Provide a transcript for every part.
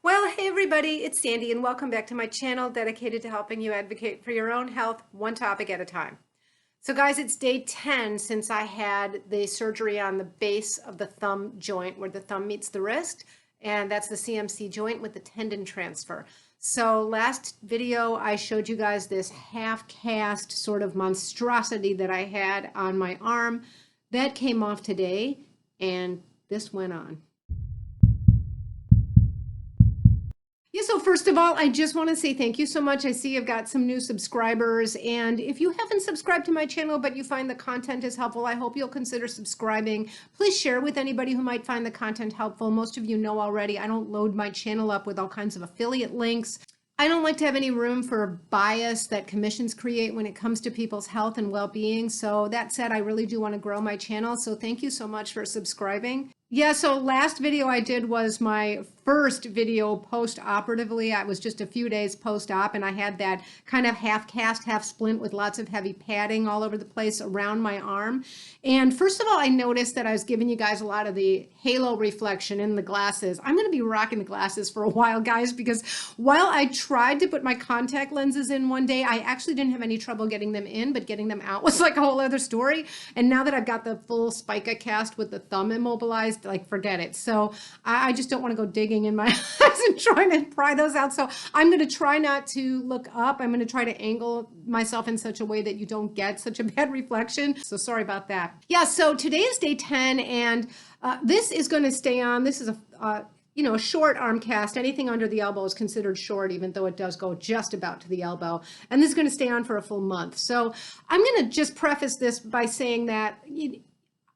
Well, hey everybody, it's Sandy and welcome back to my channel dedicated to helping you advocate for your own health one topic at a time. So guys, it's day 10 since I had the surgery on the base of the thumb joint where the thumb meets the wrist, and that's the CMC joint with the tendon transfer. So last video, I showed you guys this half cast sort of monstrosity that I had on my arm. That came off today and this went on. Yeah, so first of all, I just want to say thank you so much. I see I've got some new subscribers, and if you haven't subscribed to my channel but you find the content is helpful, I hope you'll consider subscribing. Please share with anybody who might find the content helpful. Most of you know already, I don't load my channel up with all kinds of affiliate links. I don't like to have any room for bias that commissions create when it comes to people's health and well-being. So that said, I really do want to grow my channel. So thank you so much for subscribing. Yeah, so last video I did was my first video post-operatively. I was just a few days post-op and I had that kind of half cast, half splint with lots of heavy padding all over the place around my arm. And first of all, I noticed that I was giving you guys a lot of the halo reflection in the glasses. I'm going to be rocking the glasses for a while, guys, because while I tried to put my contact lenses in one day, I actually didn't have any trouble getting them in, but getting them out was like a whole other story. And now that I've got the full spica cast with the thumb immobilized, like forget it. So I just don't want to go digging in my eyes and trying to pry those out. So I'm going to try not to look up. I'm going to try to angle myself in such a way that you don't get such a bad reflection. So sorry about that. Yeah, so today is day 10 and this is going to stay on. This is a short arm cast. Anything under the elbow is considered short, even though it does go just about to the elbow. And this is going to stay on for a full month. So I'm going to just preface this by saying that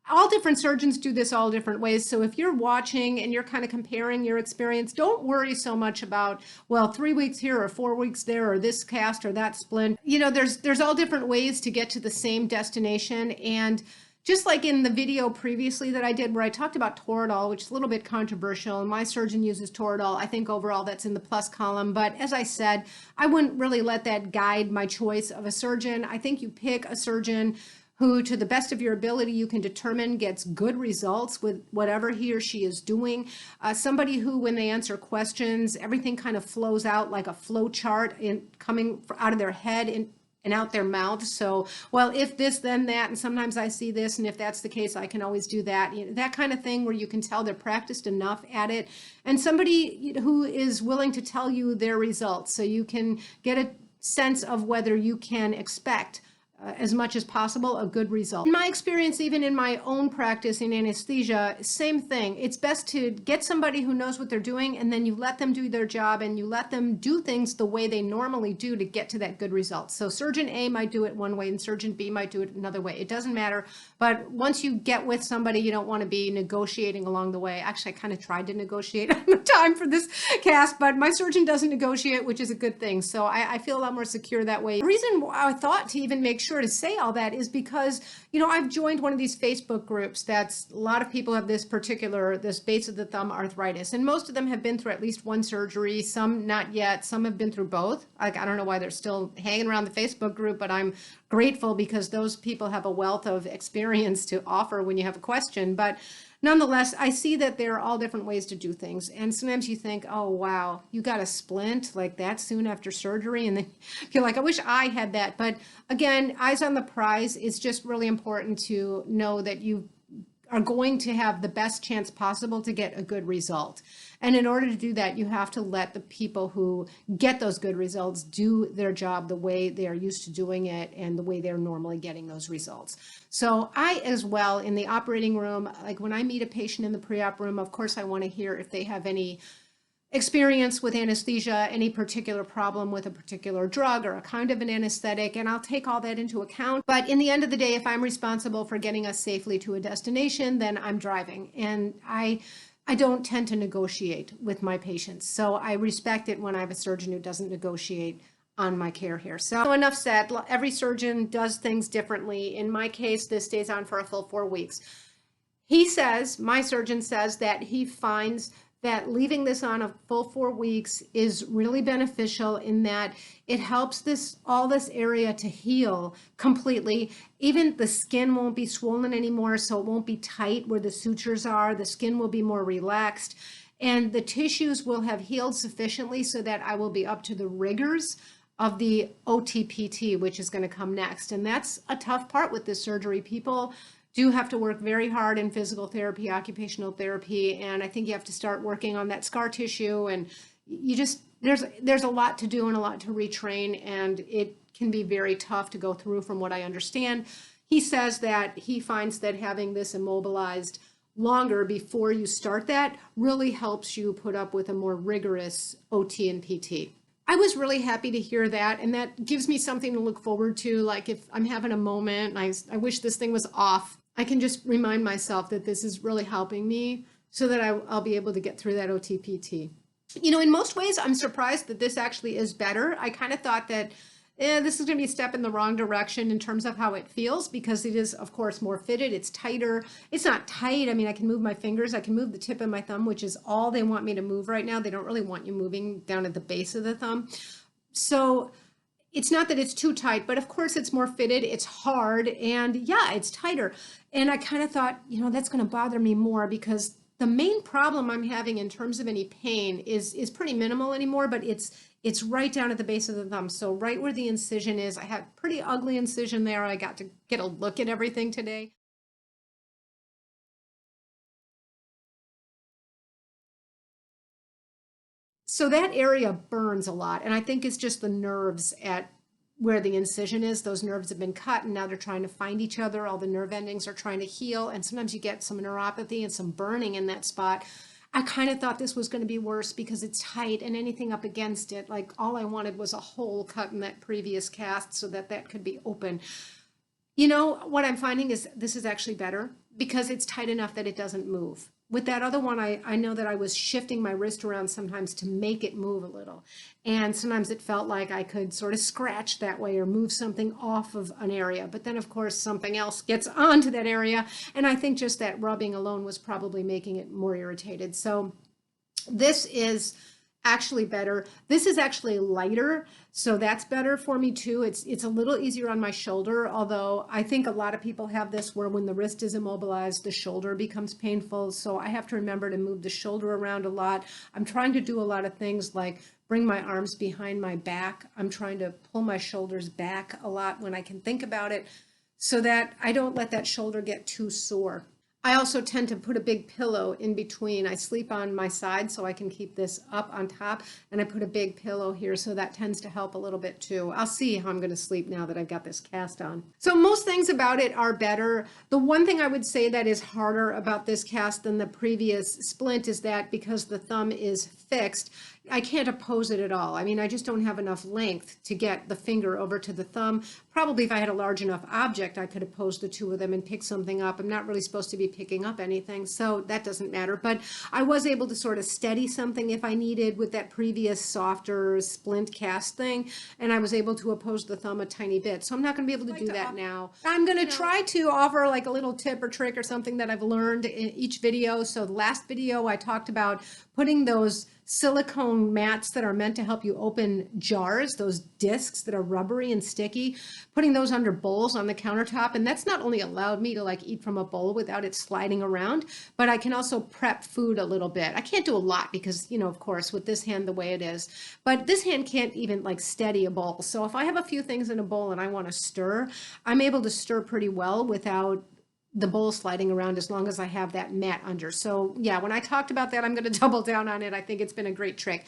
all different surgeons do this all different ways. So if you're watching and you're kind of comparing your experience, don't worry so much about, well, 3 weeks here or 4 weeks there or this cast or that splint. There's all different ways to get to the same destination. And just like in the video previously that I did where I talked about Toradol, which is a little bit controversial, and my surgeon uses Toradol, I think overall that's in the plus column. But as I said, I wouldn't really let that guide my choice of a surgeon. I think you pick a surgeon who, to the best of your ability, you can determine gets good results with whatever he or she is doing. Somebody who, when they answer questions, everything kind of flows out like a flow chart coming out of their head and out their mouth. So, well, if this, then that, and sometimes I see this, and if that's the case, I can always do that. That kind of thing where you can tell they're practiced enough at it. And somebody who is willing to tell you their results so you can get a sense of whether you can expect as much as possible, a good result. In my experience, even in my own practice in anesthesia, same thing. It's best to get somebody who knows what they're doing, and then you let them do their job and you let them do things the way they normally do to get to that good result. So surgeon A might do it one way and surgeon B might do it another way. It doesn't matter. But once you get with somebody, you don't want to be negotiating along the way. Actually, I kind of tried to negotiate on the time for this cast, but my surgeon doesn't negotiate, which is a good thing. So I feel a lot more secure that way. The reason I thought to even make sure to say all that is because, I've joined one of these Facebook groups that's a lot of people have this base of the thumb arthritis, and most of them have been through at least one surgery, some not yet, some have been through both. Like, I don't know why they're still hanging around the Facebook group, but I'm grateful because those people have a wealth of experience to offer when you have a question. But nonetheless, I see that there are all different ways to do things. And sometimes you think, oh, wow, you got a splint like that soon after surgery. And then you feel like, I wish I had that. But again, eyes on the prize. It's just really important to know that you are going to have the best chance possible to get a good result. And in order to do that, you have to let the people who get those good results do their job the way they are used to doing it and the way they're normally getting those results. So I, as well, in the operating room, like when I meet a patient in the pre-op room, of course, I want to hear if they have any experience with anesthesia, any particular problem with a particular drug or a kind of an anesthetic, and I'll take all that into account. But in the end of the day, if I'm responsible for getting us safely to a destination, then I'm driving. And I don't tend to negotiate with my patients. So I respect it when I have a surgeon who doesn't negotiate on my care here. So enough said, every surgeon does things differently. In my case, this stays on for a full 4 weeks. My surgeon says that he finds that leaving this on a full 4 weeks is really beneficial in that it helps all this area to heal completely. Even the skin won't be swollen anymore, so it won't be tight where the sutures are. The skin will be more relaxed. and the tissues will have healed sufficiently so that I will be up to the rigors of the OTPT, which is going to come next. And that's a tough part with this surgery. People do have to work very hard in physical therapy, occupational therapy, and I think you have to start working on that scar tissue, and you just there's a lot to do and a lot to retrain, and it can be very tough to go through from what I understand. He says that he finds that having this immobilized longer before you start that really helps you put up with a more rigorous OT and PT. I was really happy to hear that, and that gives me something to look forward to. Like if I'm having a moment and I wish this thing was off, I can just remind myself that this is really helping me so that I'll be able to get through that OTPT. You know, in most ways, I'm surprised that this actually is better. I kind of thought that this is going to be a step in the wrong direction in terms of how it feels, because it is, of course, more fitted. It's tighter. It's not tight. I mean, I can move my fingers. I can move the tip of my thumb, which is all they want me to move right now. They don't really want you moving down at the base of the thumb. So it's not that it's too tight, but of course it's more fitted. It's hard, and yeah, it's tighter. And I kind of thought, you know, that's going to bother me more, because the main problem I'm having in terms of any pain is pretty minimal anymore, but it's right down at the base of the thumb. So right where the incision is, I have pretty ugly incision there. I got to get a look at everything today. So that area burns a lot, and I think it's just the nerves at where the incision is. Those nerves have been cut, and now they're trying to find each other. All the nerve endings are trying to heal, and sometimes you get some neuropathy and some burning in that spot. I kind of thought this was going to be worse because it's tight, and anything up against it, like all I wanted was a hole cut in that previous cast so that that could be open. You know, what I'm finding is this is actually better because it's tight enough that it doesn't move. With that other one, I know that I was shifting my wrist around sometimes to make it move a little. And sometimes it felt like I could sort of scratch that way or move something off of an area. But then, of course, something else gets onto that area. And I think just that rubbing alone was probably making it more irritated. So this is actually better. This is actually lighter, so that's better for me too. It's a little easier on my shoulder, although I think a lot of people have this where when the wrist is immobilized, the shoulder becomes painful. So I have to remember to move the shoulder around a lot. I'm trying to do a lot of things like bring my arms behind my back. I'm trying to pull my shoulders back a lot when I can think about it so that I don't let that shoulder get too sore. I also tend to put a big pillow in between. I sleep on my side so I can keep this up on top, and I put a big pillow here, so that tends to help a little bit too. I'll see how I'm going to sleep now that I've got this cast on. So most things about it are better. The one thing I would say that is harder about this cast than the previous splint is that because the thumb is fixed, I can't oppose it at all. I mean, I just don't have enough length to get the finger over to the thumb. Probably if I had a large enough object, I could oppose the two of them and pick something up. I'm not really supposed to be picking up anything, so that doesn't matter. But I was able to sort of steady something if I needed with that previous softer splint cast thing, and I was able to oppose the thumb a tiny bit. So I'm not going to be able to do that now. I'm going to try to offer like a little tip or trick or something that I've learned in each video. So the last video I talked about putting those silicone mats that are meant to help you open jars, those discs that are rubbery and sticky, putting those under bowls on the countertop. And that's not only allowed me to like eat from a bowl without it sliding around, but I can also prep food a little bit. I can't do a lot because, you know, of course, with this hand the way it is, but this hand can't even like steady a bowl. So if I have a few things in a bowl and I want to stir, I'm able to stir pretty well without the bowl sliding around as long as I have that mat under. So yeah, when I talked about that, I'm going to double down on it. I think it's been a great trick.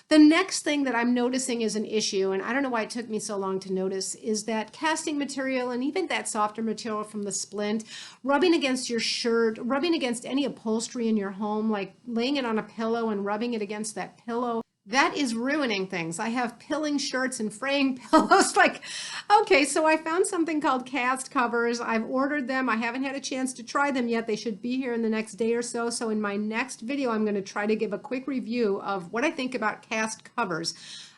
The next thing that I'm noticing is an issue, and I don't know why it took me so long to notice, is that casting material and even that softer material from the splint, rubbing against your shirt, rubbing against any upholstery in your home, like laying it on a pillow and rubbing it against that pillow. That is ruining things. I have pilling shirts and fraying pillows. Like, okay, so I found something called cast covers. I've ordered them. I haven't had a chance to try them yet. They should be here in the next day or so. So in my next video, I'm going to try to give a quick review of what I think about cast covers.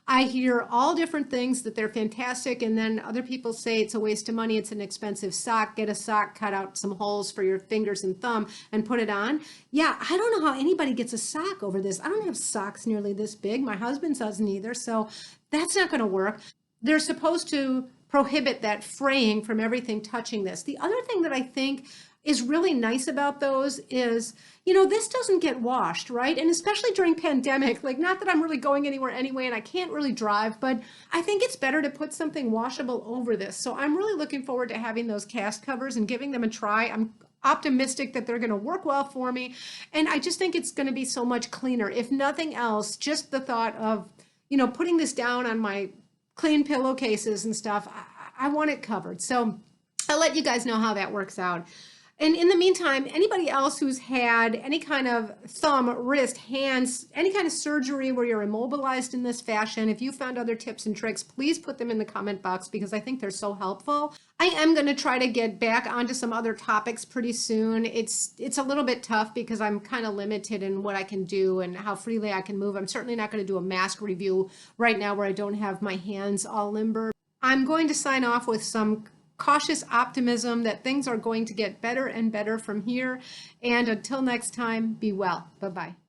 I hear all different things that they're fantastic, and then other people say it's a waste of money, it's an expensive sock. Get a sock, cut out some holes for your fingers and thumb, and put it on. Yeah, I don't know how anybody gets a sock over this. I don't have socks nearly this big. My husband doesn't either, so that's not going to work. They're supposed to prohibit that fraying from everything touching this. The other thing that I think is really nice about those is, this doesn't get washed, right? And especially during pandemic, like not that I'm really going anywhere anyway and I can't really drive, but I think it's better to put something washable over this. So I'm really looking forward to having those cast covers and giving them a try. I'm optimistic that they're going to work well for me. And I just think it's going to be so much cleaner. If nothing else, just the thought of, putting this down on my clean pillowcases and stuff, I want it covered. So I'll let you guys know how that works out. And in the meantime, anybody else who's had any kind of thumb, wrist, hands, any kind of surgery where you're immobilized in this fashion, if you found other tips and tricks, please put them in the comment box because I think they're so helpful. I am going to try to get back onto some other topics pretty soon. It's a little bit tough because I'm kind of limited in what I can do and how freely I can move. I'm certainly not going to do a mask review right now where I don't have my hands all limber. I'm going to sign off with some cautious optimism that things are going to get better and better from here. And until next time, be well. Bye-bye.